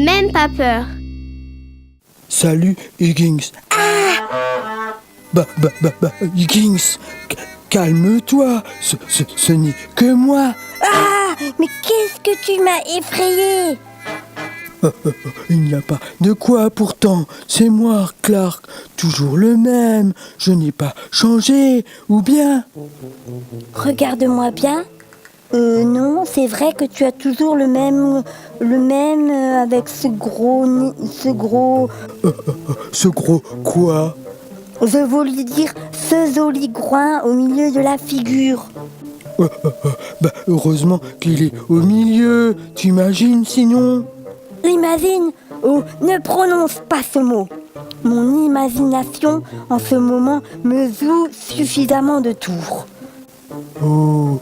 même pas peur. Salut, Higgins. Higgins, calme-toi, ce n'est que moi. Ah, mais qu'est-ce que tu m'as effrayé? Il n'y a pas de quoi pourtant, c'est moi, Clark, toujours le même, je n'ai pas changé, ou bien? Regarde-moi bien. Non, c'est vrai que tu as toujours le même avec ce gros... Ce gros quoi? Je voulais dire ce joli groin au milieu de la figure. Heureusement qu'il est au milieu, t'imagines sinon? Imagine, oh, ne prononce pas ce mot. Mon imagination en ce moment me joue suffisamment de tours. Oh,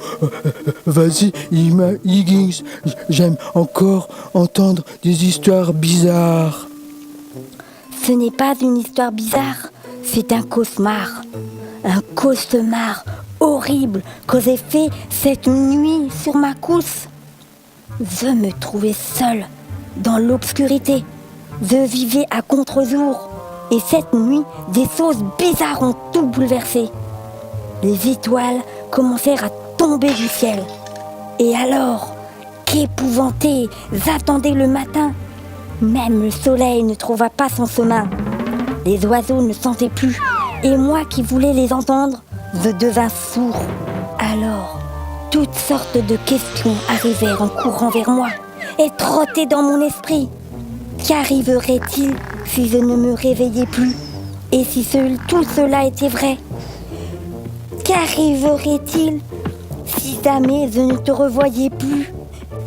vas-y, Higgins, j'aime encore entendre des histoires bizarres. Ce n'est pas une histoire bizarre, c'est un cauchemar. Un cauchemar horrible que j'ai fait cette nuit sur ma couche. Je me trouvais seule dans l'obscurité. Je vivais à contre-jour. Et cette nuit, des choses bizarres ont tout bouleversé. Les étoiles commencèrent à tomber du ciel. Et alors, qu'épouvanté, j'attendais le matin. Même le soleil ne trouva pas son chemin. Les oiseaux ne chantaient plus. Et moi qui voulais les entendre, je devins sourd. Alors, toutes sortes de questions arrivèrent en courant vers moi et trottaient dans mon esprit. Qu'arriverait-il si je ne me réveillais plus? Et si tout cela était vrai? Qu'arriverait-il si jamais je ne te revoyais plus?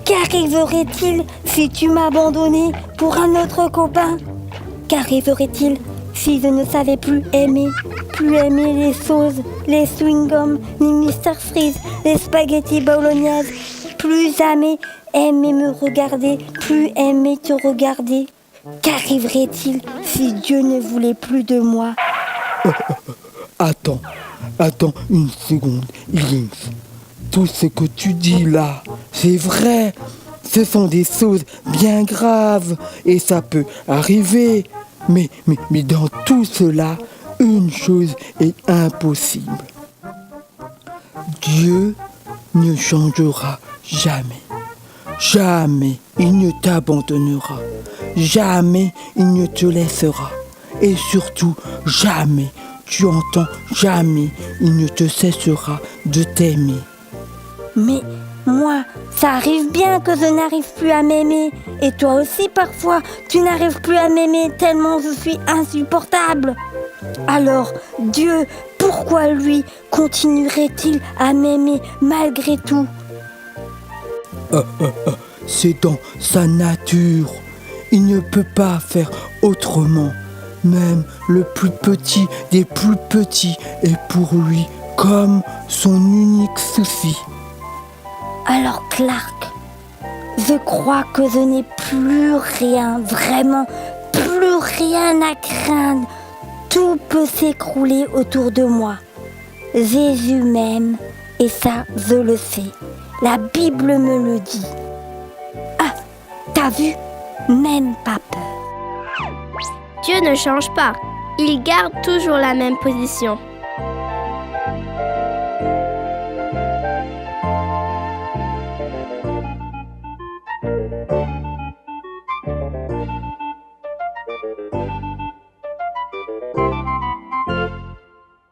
Qu'arriverait-il si tu m'abandonnais pour un autre copain? Qu'arriverait-il si je ne savais plus aimer les choses, les chewing-gums, ni Mr. Freeze, les spaghettis bolognaises, plus jamais aimer me regarder, plus aimer te regarder? Qu'arriverait-il si Dieu ne voulait plus de moi? Attends une seconde, Higgins. Tout ce que tu dis là, c'est vrai. Ce sont des choses bien graves et ça peut arriver. Mais dans tout cela, une chose est impossible. Dieu ne changera jamais. Jamais il ne t'abandonnera. Jamais il ne te laissera. Et surtout, jamais, tu entends, jamais il ne te cessera de t'aimer. Mais moi, ça arrive bien que je n'arrive plus à m'aimer. Et toi aussi, parfois, tu n'arrives plus à m'aimer tellement je suis insupportable. Alors, Dieu, pourquoi lui continuerait-il à m'aimer malgré tout? C'est dans sa nature. Il ne peut pas faire autrement. Même le plus petit des plus petits est pour lui comme son unique souci. Alors Clark, je crois que je n'ai plus rien, vraiment plus rien à craindre. Tout peut s'écrouler autour de moi. Jésus m'aime et ça, je le sais. La Bible me le dit. Ah, t'as vu? Même pas peur. Dieu ne change pas. Il garde toujours la même position.